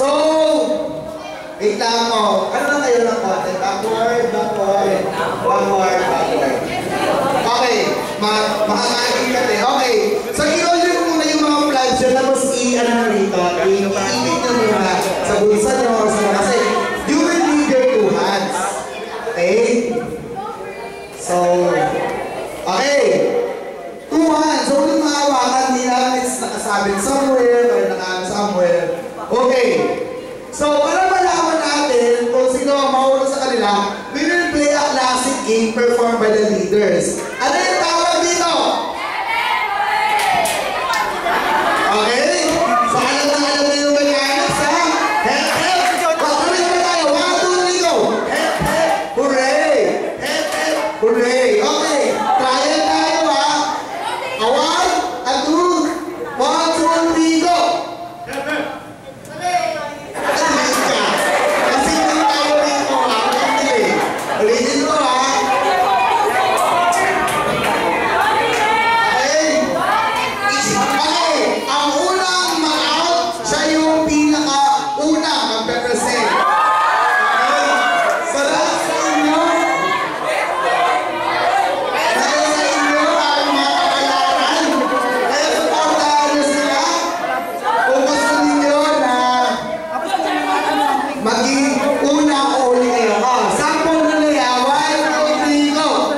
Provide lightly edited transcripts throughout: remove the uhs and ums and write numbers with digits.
So, wait lang mo. Ano lang kayo ng konti? Backward, backward, backward, backward. Okay, makakain eh. Okay, so i-order ko muna yung mga flags dyan, tapos i-ano na rito, i-ibig na muna sa bulsa nyo or sa mga, kasi you will need your 2 hands. Okay? So, okay. 2 hands. So, kung nakahawakan, hindi namin nakasabit somewhere or nakaano somewhere. Okay. So, para malaman natin kung sino ang mauna sa kanila, we will play a classic game performed by the leaders. Ano yung tawag dito? Okay? So, alam na yung mechanics, ha? Hep, hep! Kami naman tayo. 1, 2, 3, go! Hep, hep! Hooray! Hep, hep! Hooray! Okay. Trial tayo, ha? 1, 2, 1, 2, 3, go! Hep, hep! Ulitin ko, ha? Okay. Ang unang ma-out, siya yung pinaka-unang mag-represent. Okay? So, dahil sa inyo, ang mga kapalaran, kaya supportahan nyo sila kung gusto ninyo na maging unang uli kayo. Sample na nila, 1, 2, 3, go!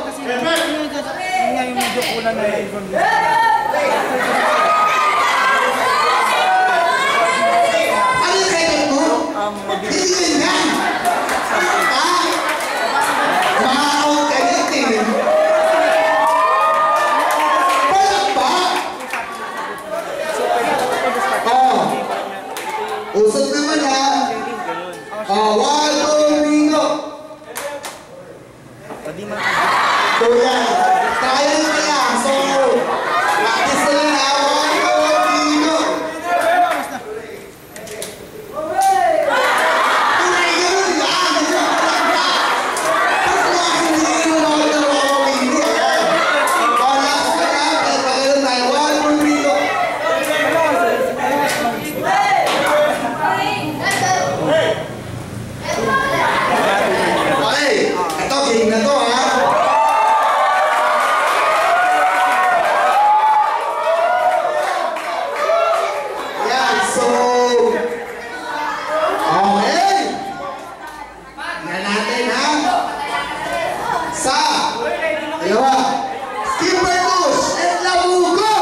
Ano yung second mo? Hindi yun yan! Ma-out ka din. Walang ba? Usap naman, ha? 1, 2, 3, go! So yan, tayo na kaya. So, practice na lang, ha? 1, 2, 3, go! Tuloy ganun, yan! Tapos hindi mo na ako dalawang hindi. Last na lang, kaya pagkaroon tayo. 1, 2, 3, go! Okay, ito, game na to, ha? Yan, so... Okay! Tingnan natin, ha? Sa... Dalawa. Skipper Tush at Labugo!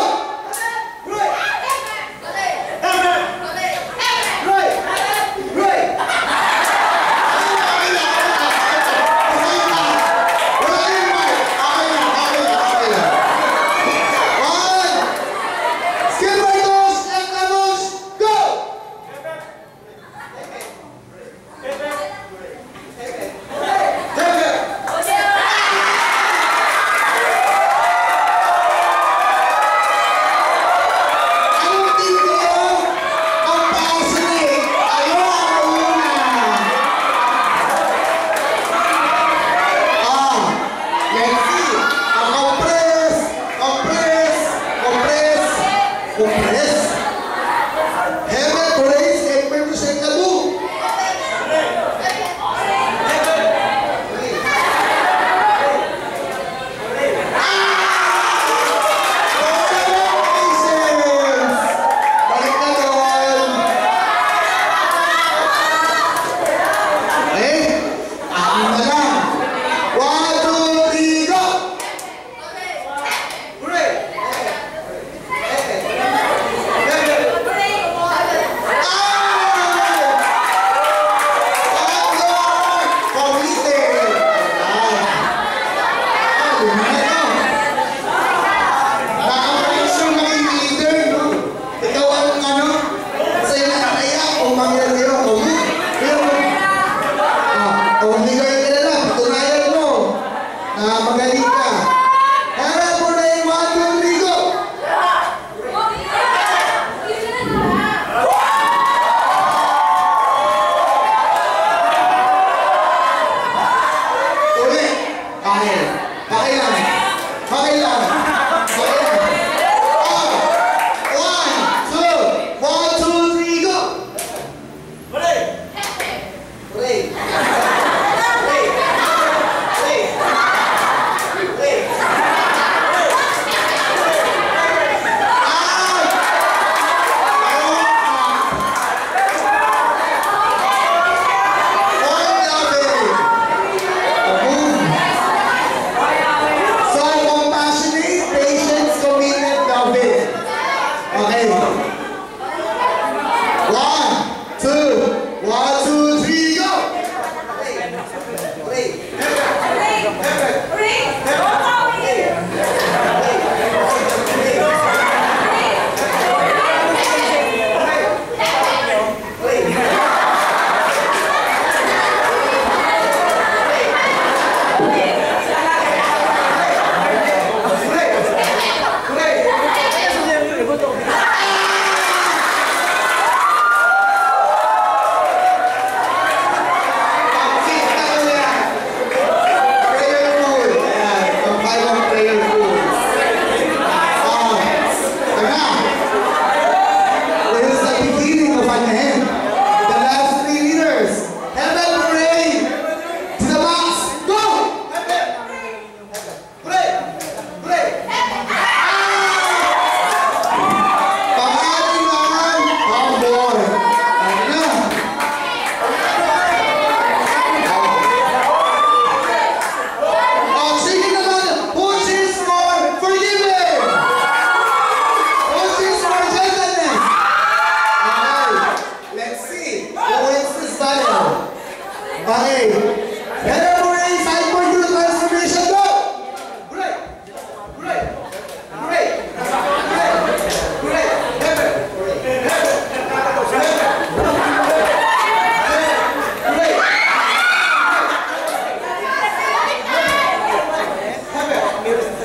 1, 2, 3, go!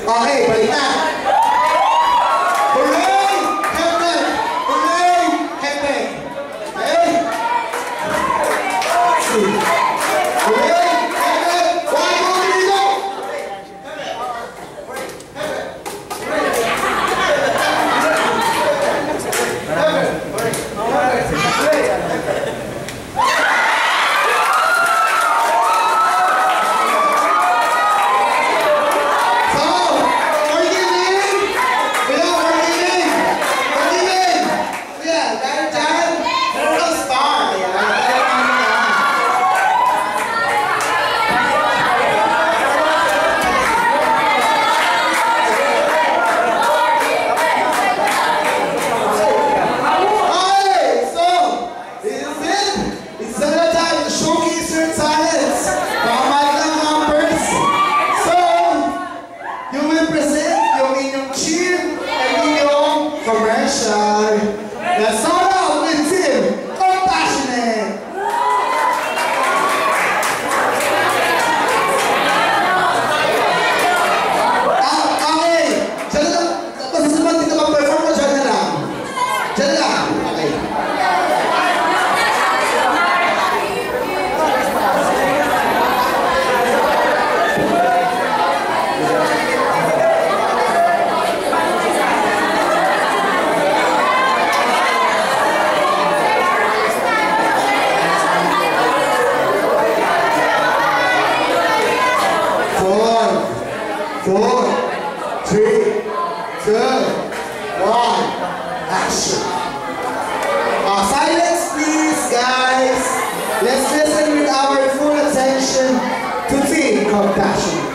Okay, balik na. Hooray! Heaven! Hooray! Heaven! Okay? Hooray! Heaven! 1, 2, 3, go! Let's start out with Tim Compassionate. Okay. Diyan na lang. Basta naman dito mag-perform mo, diyan na lang. Diyan na lang. Okay. Four, three, two, one, action. Silence please, guys. Let's listen with our full attention to Team Compassionate.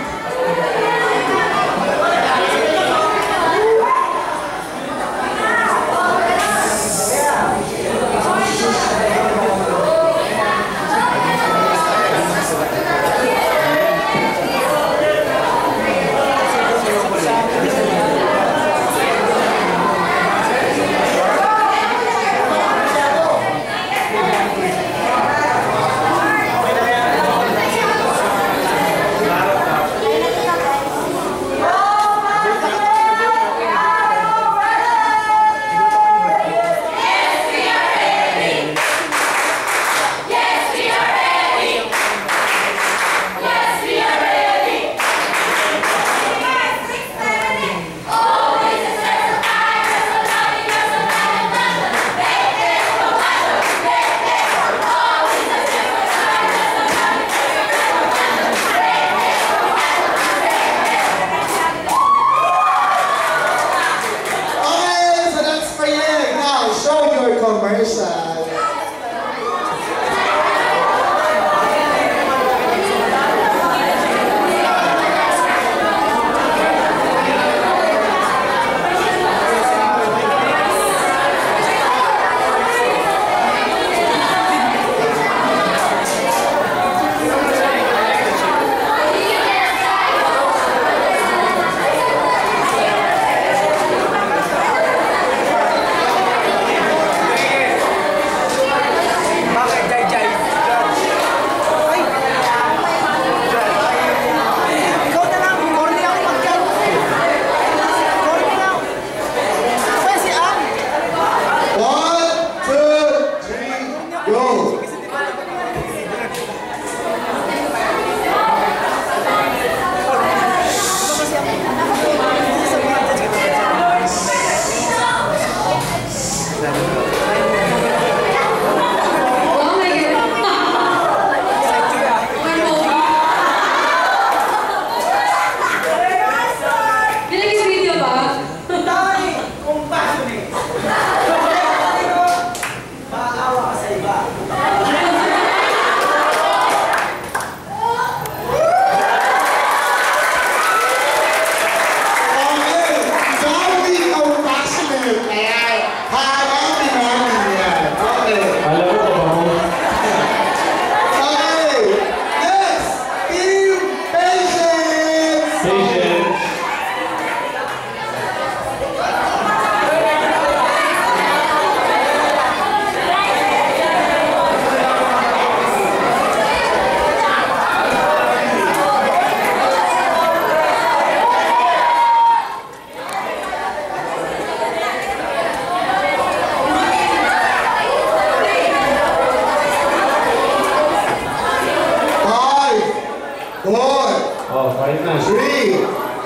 3,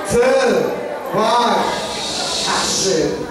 2, 1, action!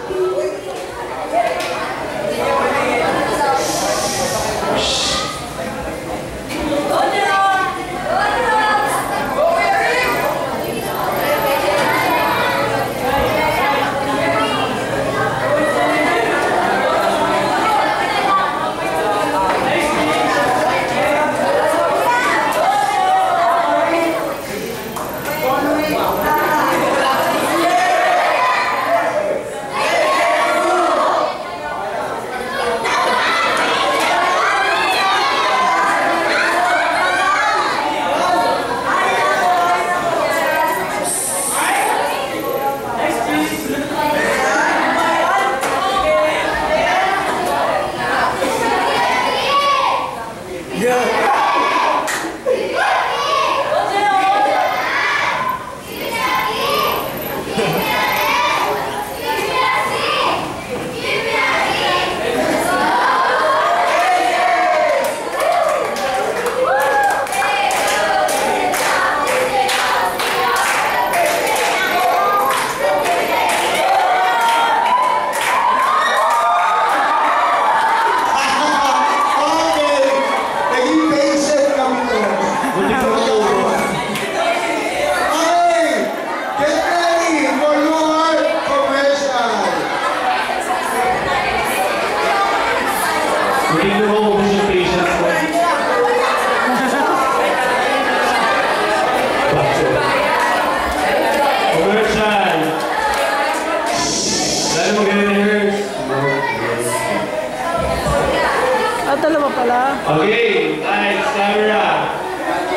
Dalawa pala. Okay, lights, camera,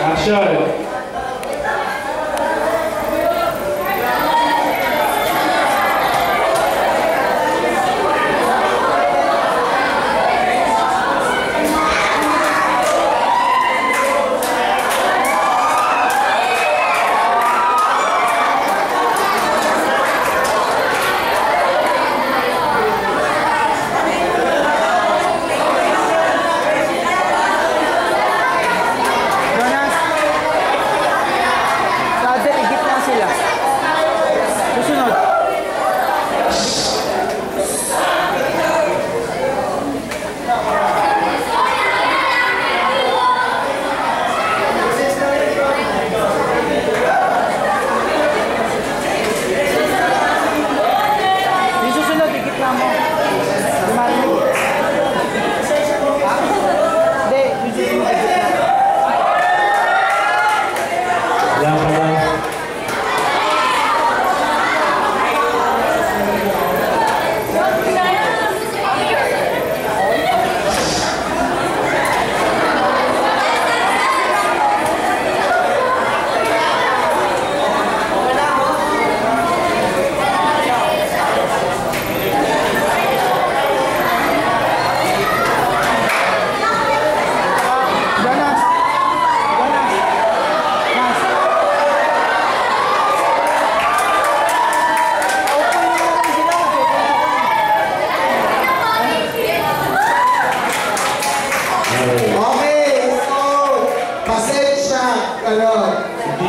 action.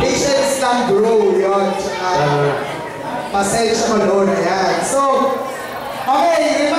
Patience lang bro, yun. Pasensya mo doon, ayan. So, okay,